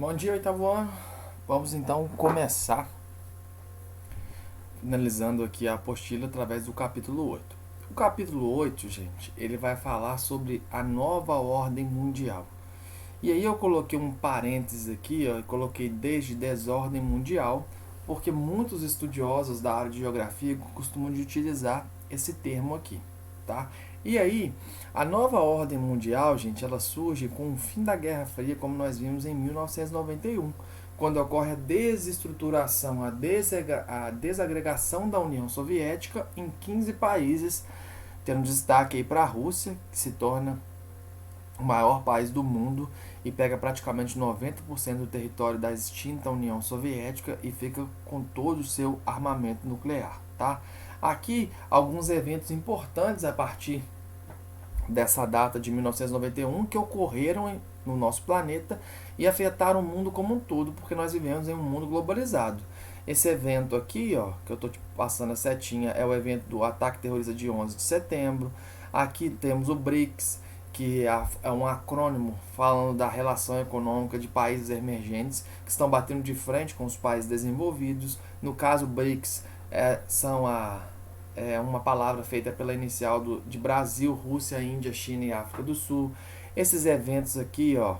Bom dia, oitavo ano. Vamos então começar finalizando aqui a apostila através do capítulo 8. O capítulo 8, gente, ele vai falar sobre a nova ordem mundial. E aí eu coloquei um parênteses aqui, ó, e coloquei desde desordem mundial, porque muitos estudiosos da área de geografia costumam de utilizar esse termo aqui, tá? E aí, a nova ordem mundial, gente, ela surge com o fim da Guerra Fria, como nós vimos em 1991, quando ocorre a desestruturação, a desagregação da União Soviética em 15 países, tendo destaque aí para a Rússia, que se torna o maior país do mundo e pega praticamente 90% do território da extinta União Soviética e fica com todo o seu armamento nuclear, tá? Aqui alguns eventos importantes a partir dessa data de 1991 que ocorreram no nosso planeta e afetaram o mundo como um todo, porque nós vivemos em um mundo globalizado. Esse evento aqui, ó, que eu estou passando a setinha, é o evento do ataque terrorista de 11 de setembro. Aqui temos o BRICS, que é um acrônimo falando da relação econômica de países emergentes que estão batendo de frente com os países desenvolvidos. No caso, BRICS é uma palavra feita pela inicial de Brasil, Rússia, Índia, China e África do Sul. Esses eventos aqui, ó,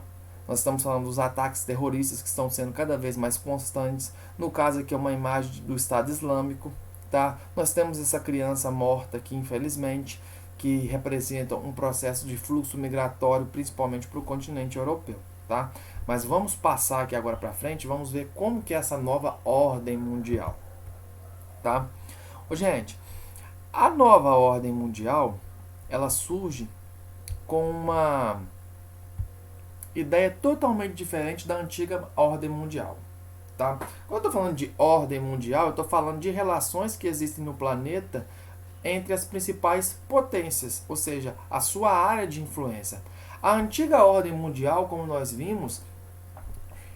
nós estamos falando dos ataques terroristas que estão sendo cada vez mais constantes. No caso aqui é uma imagem do Estado Islâmico, tá? Nós temos essa criança morta aqui, infelizmente, que representa um processo de fluxo migratório, principalmente para o continente europeu, tá? Mas vamos passar aqui agora para frente, vamos ver como que é essa nova ordem mundial, tá? Gente, a nova ordem mundial, ela surge com uma ideia totalmente diferente da antiga ordem mundial, tá? Quando eu estou falando de ordem mundial, eu estou falando de relações que existem no planeta entre as principais potências, ou seja, a sua área de influência. A antiga ordem mundial, como nós vimos,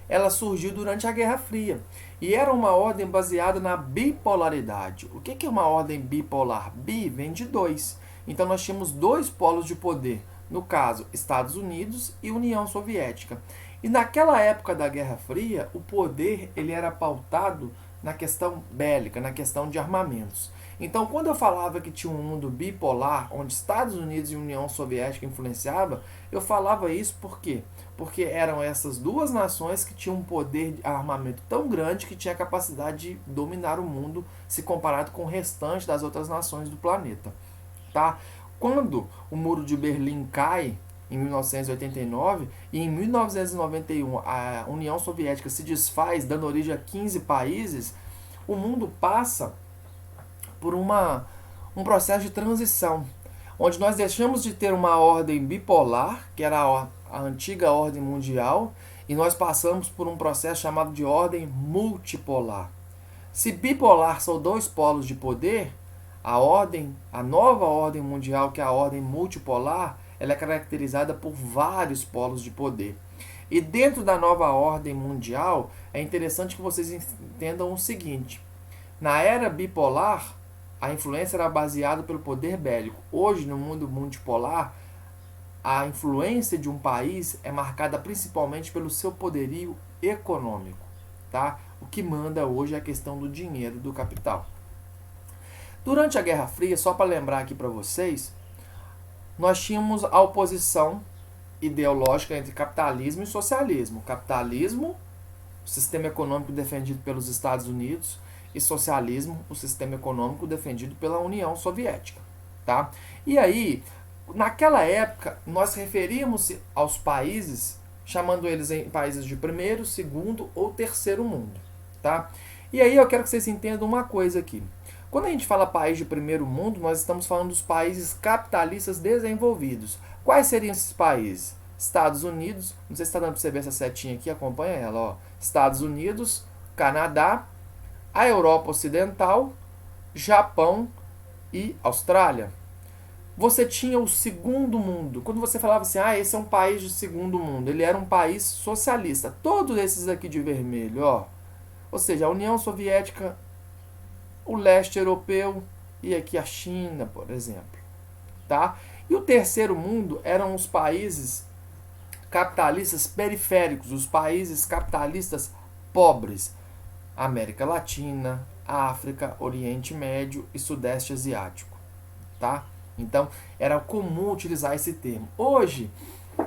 ela surgiu durante a Guerra Fria e era uma ordem baseada na bipolaridade. O que é uma ordem bipolar? Bi vem de dois. Então nós tínhamos dois polos de poder, no caso, Estados Unidos e União Soviética. E naquela época da Guerra Fria, o poder ele era pautado na questão bélica, na questão de armamentos. Então, quando eu falava que tinha um mundo bipolar, onde Estados Unidos e União Soviética influenciavam, eu falava isso por quê? Porque eram essas duas nações que tinham um poder de armamento tão grande que tinha a capacidade de dominar o mundo se comparado com o restante das outras nações do planeta, tá? Quando o Muro de Berlim cai em 1989 e em 1991 a União Soviética se desfaz, dando origem a 15 países, o mundo passa por um processo de transição, onde nós deixamos de ter uma ordem bipolar, que era a antiga ordem mundial, e nós passamos por um processo chamado de ordem multipolar. Se bipolar são dois polos de poder, a nova ordem mundial, que é a ordem multipolar, ela é caracterizada por vários polos de poder. E dentro da nova ordem mundial, é interessante que vocês entendam o seguinte: na era bipolar, a influência era baseada pelo poder bélico. Hoje, no mundo multipolar, a influência de um país é marcada principalmente pelo seu poderio econômico, tá? O que manda hoje é a questão do dinheiro, do capital. Durante a Guerra Fria, só para lembrar aqui para vocês, nós tínhamos a oposição ideológica entre capitalismo e socialismo. Capitalismo, o sistema econômico defendido pelos Estados Unidos, e socialismo, o sistema econômico defendido pela União Soviética, tá? E aí, naquela época, nós referíamos aos países, chamando eles em países de primeiro, segundo ou terceiro mundo, tá? E aí eu quero que vocês entendam uma coisa aqui. Quando a gente fala país de primeiro mundo, nós estamos falando dos países capitalistas desenvolvidos. Quais seriam esses países? Estados Unidos, não sei se está dando para você ver essa setinha aqui, acompanha ela, ó. Estados Unidos, Canadá, a Europa Ocidental, Japão e Austrália. Você tinha o segundo mundo. Quando você falava assim, esse é um país de segundo mundo, ele era um país socialista. Todos esses aqui de vermelho, ó. Ou seja, a União Soviética, o leste europeu e aqui a China, por exemplo, tá? E o terceiro mundo eram os países capitalistas periféricos, os países capitalistas pobres, América Latina, África, Oriente Médio e Sudeste Asiático, tá? Então, era comum utilizar esse termo. Hoje,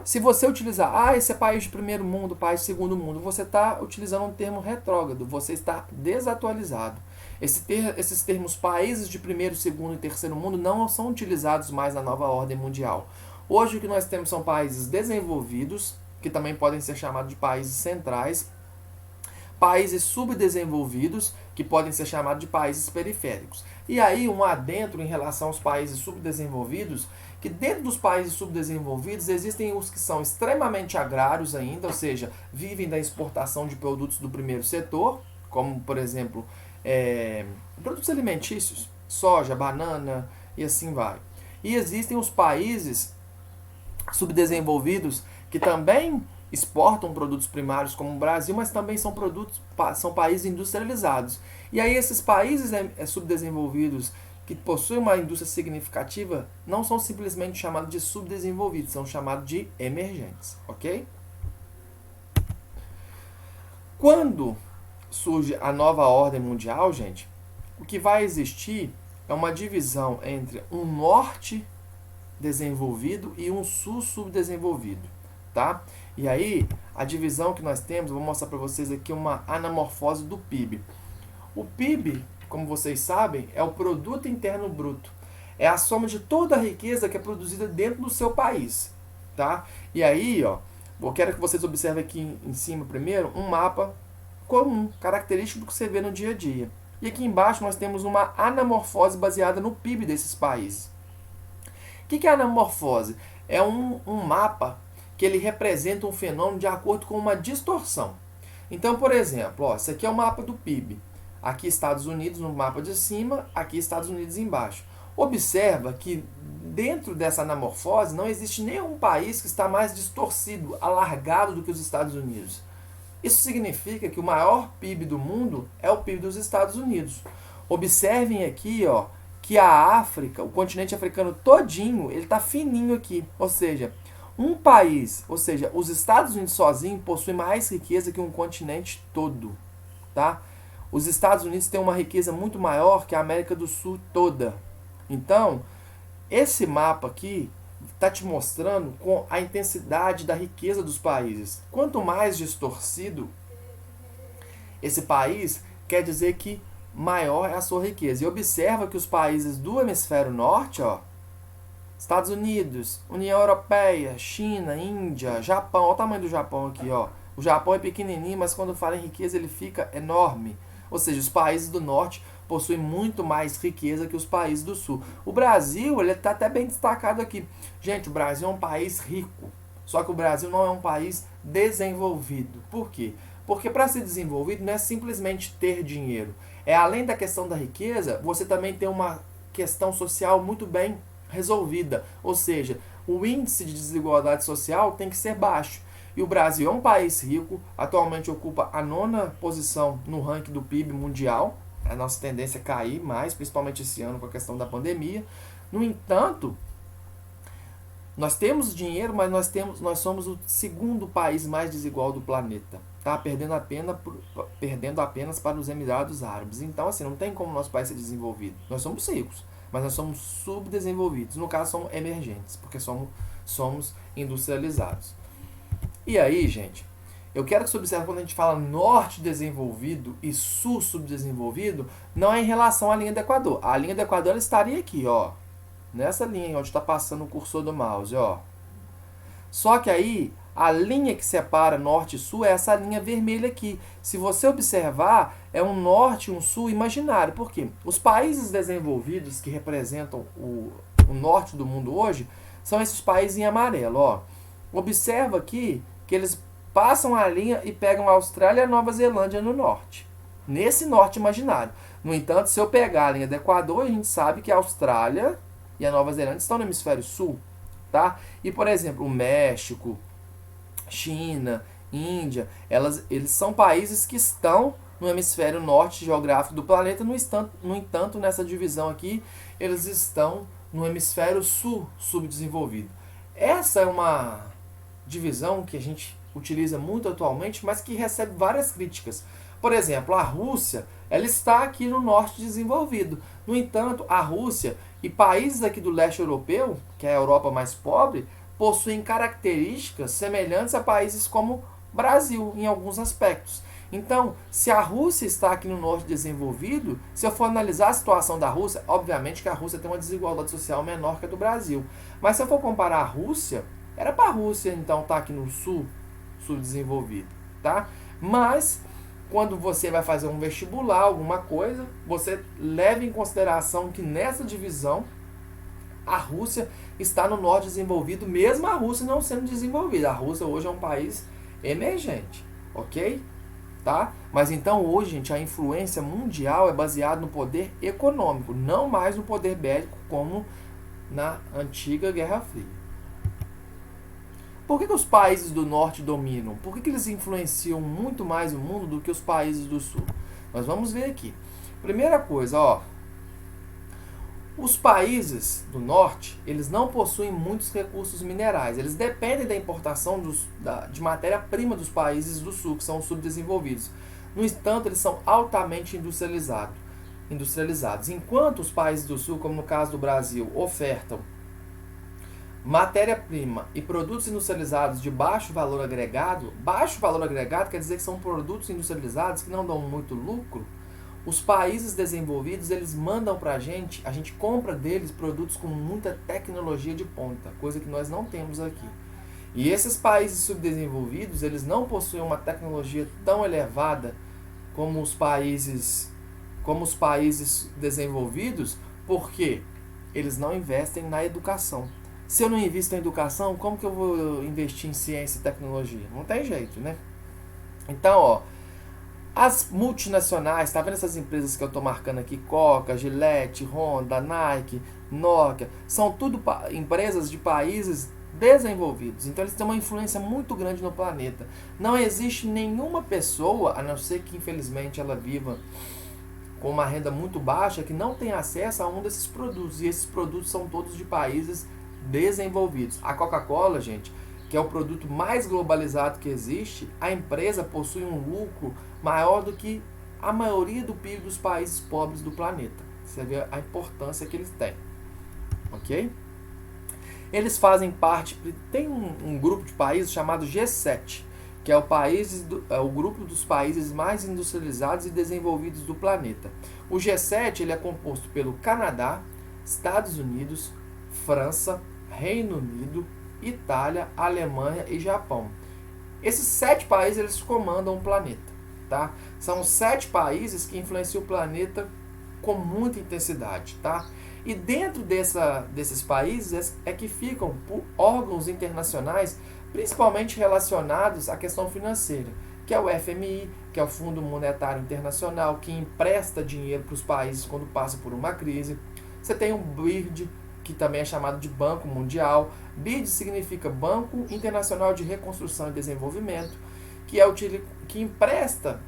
se você utilizar, esse é país de primeiro mundo, país de segundo mundo, você está utilizando um termo retrógrado, você está desatualizado. Esses termos países de primeiro, segundo e terceiro mundo não são utilizados mais na nova ordem mundial. Hoje o que nós temos são países desenvolvidos, que também podem ser chamados de países centrais, países subdesenvolvidos, que podem ser chamados de países periféricos. E aí um adentro em relação aos países subdesenvolvidos, que dentro dos países subdesenvolvidos existem os que são extremamente agrários ainda, ou seja, vivem da exportação de produtos do primeiro setor, como por exemplo, produtos alimentícios, soja, banana e assim vai. E existem os países subdesenvolvidos que também exportam produtos primários como o Brasil, mas também são países industrializados. E aí esses países subdesenvolvidos que possuem uma indústria significativa não são simplesmente chamados de subdesenvolvidos, são chamados de emergentes, ok? Quando surge a nova ordem mundial, gente, o que vai existir é uma divisão entre um norte desenvolvido e um sul subdesenvolvido, tá? E aí, a divisão que nós temos, eu vou mostrar para vocês aqui uma anamorfose do PIB. O PIB, como vocês sabem, é o Produto Interno Bruto. É a soma de toda a riqueza que é produzida dentro do seu país, tá? E aí, ó, eu quero que vocês observem aqui em cima primeiro um mapa comum, característico do que você vê no dia a dia. E aqui embaixo nós temos uma anamorfose baseada no PIB desses países. O que é anamorfose? É um mapa que ele representa um fenômeno de acordo com uma distorção. Então, por exemplo, ó, esse aqui é o mapa do PIB. Aqui Estados Unidos no mapa de cima, aqui Estados Unidos embaixo. Observa que dentro dessa anamorfose não existe nenhum país que está mais distorcido, alargado do que os Estados Unidos. Isso significa que o maior PIB do mundo é o PIB dos Estados Unidos. Observem aqui, ó, que a África, o continente africano todinho, ele está fininho aqui. Ou seja, um país, ou seja, os Estados Unidos sozinhos possuem mais riqueza que um continente todo, tá? Os Estados Unidos têm uma riqueza muito maior que a América do Sul toda. Então, esse mapa aqui está te mostrando com a intensidade da riqueza dos países. Quanto mais distorcido esse país, quer dizer que maior é a sua riqueza. E observa que os países do hemisfério norte, ó, Estados Unidos, União Europeia, China, Índia, Japão, olha o tamanho do Japão aqui, ó. O Japão é pequenininho, mas quando fala em riqueza ele fica enorme. Ou seja, os países do norte possuem muito mais riqueza que os países do sul. O Brasil, ele está até bem destacado aqui. Gente, o Brasil é um país rico, só que o Brasil não é um país desenvolvido. Por quê? Porque para ser desenvolvido não é simplesmente ter dinheiro. É além da questão da riqueza, você também tem uma questão social muito bem resolvida. Ou seja, o índice de desigualdade social tem que ser baixo. E o Brasil é um país rico, atualmente ocupa a 9ª posição no ranking do PIB mundial. A nossa tendência é cair mais, principalmente esse ano com a questão da pandemia. No entanto, nós temos dinheiro, mas nós somos o segundo país mais desigual do planeta, tá? Perdendo apenas para os Emirados Árabes. Então, assim, não tem como nosso país ser desenvolvido. Nós somos ricos, mas nós somos subdesenvolvidos. No caso, somos emergentes, porque somos industrializados. E aí, gente, eu quero que você observe quando a gente fala norte desenvolvido e sul subdesenvolvido, não é em relação à linha do Equador. A linha do Equador ela estaria aqui, ó. Nessa linha onde está passando o cursor do mouse, ó. Só que aí, a linha que separa norte e sul é essa linha vermelha aqui. Se você observar, é um norte e um sul imaginário. Por quê? Os países desenvolvidos que representam o norte do mundo hoje são esses países em amarelo, ó. Observa aqui que eles passam a linha e pegam a Austrália e a Nova Zelândia no norte. Nesse norte imaginário. No entanto, se eu pegar a linha do Equador, a gente sabe que a Austrália e a Nova Zelândia estão no hemisfério sul, tá? E, por exemplo, o México, China, Índia, eles são países que estão no hemisfério norte geográfico do planeta. No entanto, nessa divisão aqui, eles estão no hemisfério sul subdesenvolvido. Essa é uma divisão que a gente utiliza muito atualmente, mas que recebe várias críticas. Por exemplo, a Rússia, ela está aqui no norte desenvolvido. No entanto, a Rússia e países aqui do leste europeu, que é a Europa mais pobre, possuem características semelhantes a países como Brasil, em alguns aspectos. Então, se a Rússia está aqui no norte desenvolvido, se eu for analisar a situação da Rússia, obviamente que a Rússia tem uma desigualdade social menor que a do Brasil. Mas se eu for comparar a Rússia, era para a Rússia então estar aqui no sul desenvolvido, tá? Mas quando você vai fazer um vestibular, alguma coisa, você leva em consideração que nessa divisão a Rússia está no norte desenvolvido, mesmo a Rússia não sendo desenvolvida. A Rússia hoje é um país emergente, ok? Tá? Mas então hoje, gente, a influência mundial é baseada no poder econômico, não mais no poder bélico como na antiga Guerra Fria. Por que os países do norte dominam? Por que eles influenciam muito mais o mundo do que os países do sul? Nós vamos ver aqui. Primeira coisa, ó, os países do norte, eles não possuem muitos recursos minerais. Eles dependem da importação de matéria-prima dos países do sul, que são os subdesenvolvidos. No entanto, eles são altamente industrializados. Enquanto os países do sul, como no caso do Brasil, ofertam matéria-prima e produtos industrializados de baixo valor agregado quer dizer que são produtos industrializados que não dão muito lucro. Os países desenvolvidos, eles mandam para a gente compra deles produtos com muita tecnologia de ponta, coisa que nós não temos aqui. E esses países subdesenvolvidos, eles não possuem uma tecnologia tão elevada como os países desenvolvidos, porque eles não investem na educação. Se eu não invisto em educação, como que eu vou investir em ciência e tecnologia? Não tem jeito, né? Então, ó, as multinacionais, tá vendo essas empresas que eu estou marcando aqui? Coca, Gillette, Honda, Nike, Nokia, são tudo empresas de países desenvolvidos. Então eles têm uma influência muito grande no planeta. Não existe nenhuma pessoa, a não ser que infelizmente ela viva com uma renda muito baixa, que não tem acesso a um desses produtos. E esses produtos são todos de países desenvolvidos. A Coca-Cola, gente, que é o produto mais globalizado que existe, a empresa possui um lucro maior do que a maioria do PIB dos países pobres do planeta. Você vê a importância que eles têm. Ok? Eles fazem parte, tem um grupo de países chamado G7, que é o grupo dos países mais industrializados e desenvolvidos do planeta. O G7 ele é composto pelo Canadá, Estados Unidos, França, Reino Unido, Itália, Alemanha e Japão. Esses 7 países eles comandam o planeta, tá? São 7 países que influenciam o planeta com muita intensidade, tá? E dentro desses países é que ficam órgãos internacionais, principalmente relacionados à questão financeira, que é o FMI, que é o Fundo Monetário Internacional, que empresta dinheiro para os países quando passa por uma crise. Você tem o BID, que também é chamado de Banco Mundial. BID significa Banco Internacional de Reconstrução e Desenvolvimento, que empresta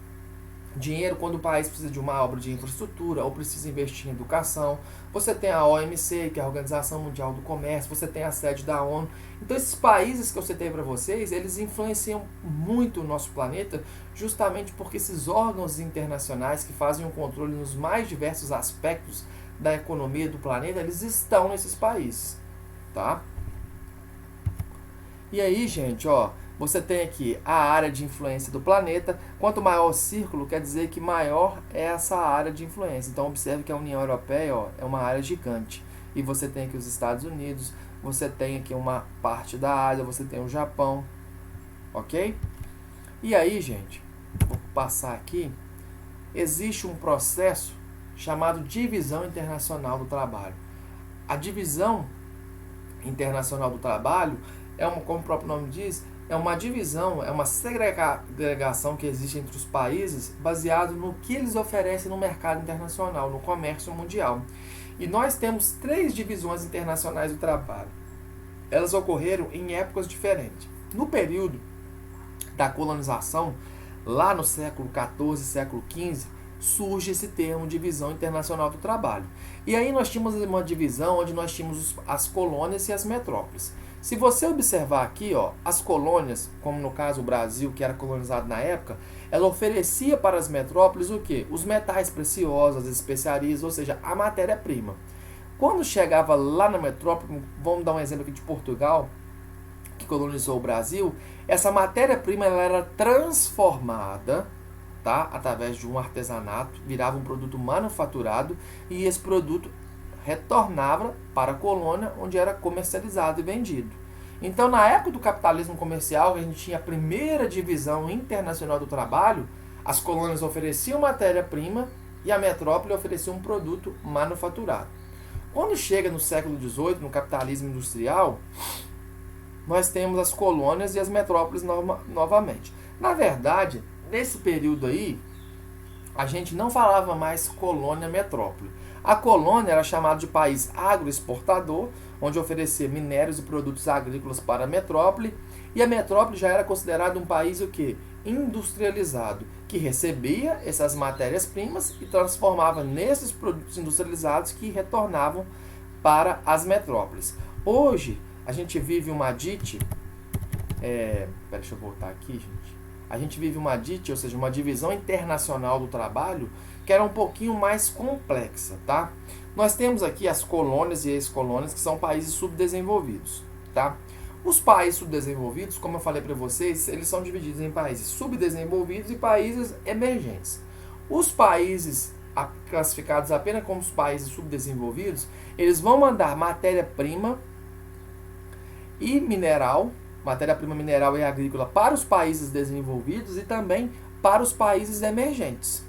dinheiro quando o país precisa de uma obra de infraestrutura ou precisa investir em educação. Você tem a OMC, que é a Organização Mundial do Comércio, você tem a sede da ONU. Então esses países que eu citei para vocês, eles influenciam muito o nosso planeta, justamente porque esses órgãos internacionais que fazem o controle nos mais diversos aspectos da economia do planeta, eles estão nesses países, tá? E aí, gente, ó, você tem aqui a área de influência do planeta. Quanto maior o círculo, quer dizer que maior é essa área de influência. Então, observe que a União Europeia, ó, é uma área gigante. E você tem aqui os Estados Unidos, você tem aqui uma parte da Ásia, você tem o Japão, ok? E aí, gente, vou passar aqui. Existe um processo chamado Divisão Internacional do Trabalho. A Divisão Internacional do Trabalho como o próprio nome diz, é uma divisão, é uma segregação que existe entre os países baseado no que eles oferecem no mercado internacional, no comércio mundial. E nós temos 3 divisões internacionais do trabalho. Elas ocorreram em épocas diferentes. No período da colonização, lá no século XIV, século XV, surge esse termo Divisão Internacional do Trabalho. E aí nós tínhamos uma divisão onde nós tínhamos as colônias e as metrópoles. Se você observar aqui, ó, as colônias, como no caso o Brasil, que era colonizado na época, ela oferecia para as metrópoles o quê? Os metais preciosos, as especiarias, ou seja, a matéria-prima. Quando chegava lá na metrópole, vamos dar um exemplo aqui de Portugal, que colonizou o Brasil, essa matéria-prima ela era transformada, tá, através de um artesanato, virava um produto manufaturado e esse produto retornava para a colônia onde era comercializado e vendido. Então, na época do capitalismo comercial, a gente tinha a primeira divisão internacional do trabalho, as colônias ofereciam matéria-prima e a metrópole oferecia um produto manufaturado. Quando chega no século XVIII, no capitalismo industrial, nós temos as colônias e as metrópoles novamente. Na verdade, nesse período aí, a gente não falava mais colônia-metrópole. A colônia era chamada de país agroexportador, onde oferecia minérios e produtos agrícolas para a metrópole, e a metrópole já era considerada um país o quê? Industrializado, que recebia essas matérias-primas e transformava nesses produtos industrializados que retornavam para as metrópoles. Hoje, a gente vive uma DIT, deixa eu voltar aqui, gente. A gente vive uma DIT, ou seja, uma divisão internacional do trabalho, que era um pouquinho mais complexa, tá? Nós temos aqui as colônias e ex-colônias, que são países subdesenvolvidos, tá? Os países subdesenvolvidos, como eu falei para vocês, eles são divididos em países subdesenvolvidos e países emergentes. Os países classificados apenas como os países subdesenvolvidos, eles vão mandar matéria-prima e mineral, matéria-prima mineral e agrícola para os países desenvolvidos e também para os países emergentes.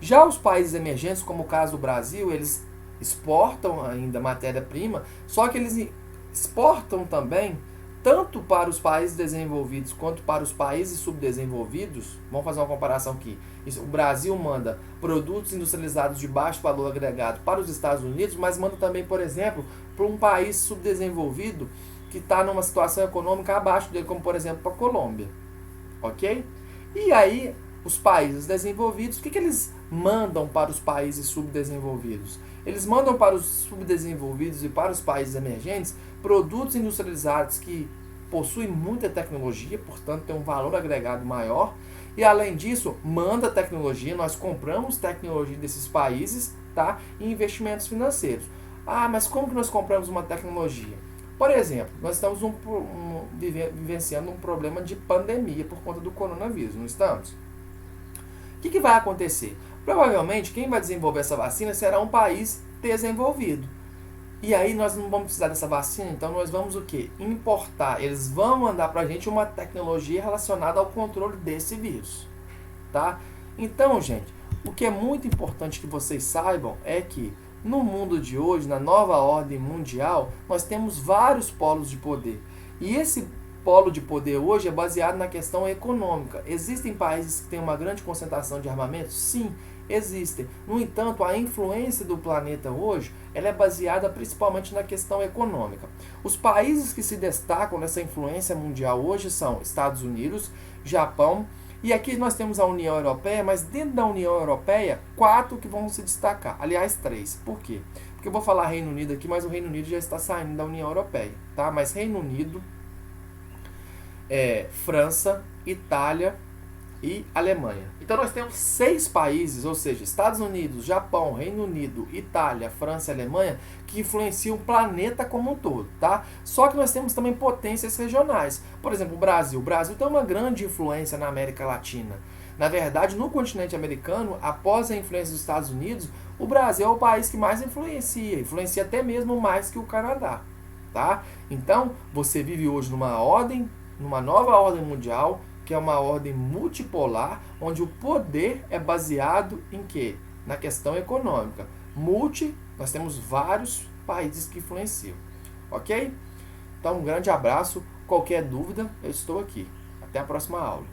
Já os países emergentes, como o caso do Brasil, eles exportam ainda matéria-prima, só que eles exportam também tanto para os países desenvolvidos quanto para os países subdesenvolvidos. Vamos fazer uma comparação aqui. O Brasil manda produtos industrializados de baixo valor agregado para os Estados Unidos, mas manda também, por exemplo, para um país subdesenvolvido que está numa situação econômica abaixo dele, como por exemplo para a Colômbia. Ok? E aí, os países desenvolvidos, o que eles mandam para os países subdesenvolvidos? Eles mandam para os subdesenvolvidos e para os países emergentes produtos industrializados que possuem muita tecnologia, portanto tem um valor agregado maior, e além disso, manda tecnologia, nós compramos tecnologia desses países, tá? E investimentos financeiros. Ah, mas como que nós compramos uma tecnologia? Por exemplo, nós estamos vivenciando um problema de pandemia por conta do coronavírus, não estamos? O que vai acontecer? Provavelmente, quem vai desenvolver essa vacina será um país desenvolvido. E aí nós não vamos precisar dessa vacina, então nós vamos o quê? Importar. Eles vão mandar para a gente uma tecnologia relacionada ao controle desse vírus. Tá? Então, gente, o que é muito importante que vocês saibam é que no mundo de hoje, na nova ordem mundial, nós temos vários polos de poder. E esse polo de poder hoje é baseado na questão econômica. Existem países que têm uma grande concentração de armamentos? Sim, existem. No entanto, a influência do planeta hoje ela é baseada principalmente na questão econômica. Os países que se destacam nessa influência mundial hoje são Estados Unidos, Japão, e aqui nós temos a União Europeia, mas dentro da União Europeia, 4 que vão se destacar. Aliás, 3. Por quê? Porque eu vou falar Reino Unido aqui, mas o Reino Unido já está saindo da União Europeia, tá? Mas Reino Unido, França, Itália e Alemanha. Então nós temos 6 países, ou seja, Estados Unidos, Japão, Reino Unido, Itália, França e Alemanha, que influenciam o planeta como um todo, tá? Só que nós temos também potências regionais. Por exemplo, o Brasil. O Brasil tem uma grande influência na América Latina. Na verdade, no continente americano, após a influência dos Estados Unidos, o Brasil é o país que mais influencia até mesmo mais que o Canadá, tá? Então, você vive hoje numa nova ordem mundial, que é uma ordem multipolar, onde o poder é baseado em quê? Na questão econômica. Nós temos vários países que influenciam. Ok? Então, um grande abraço. Qualquer dúvida, eu estou aqui. Até a próxima aula.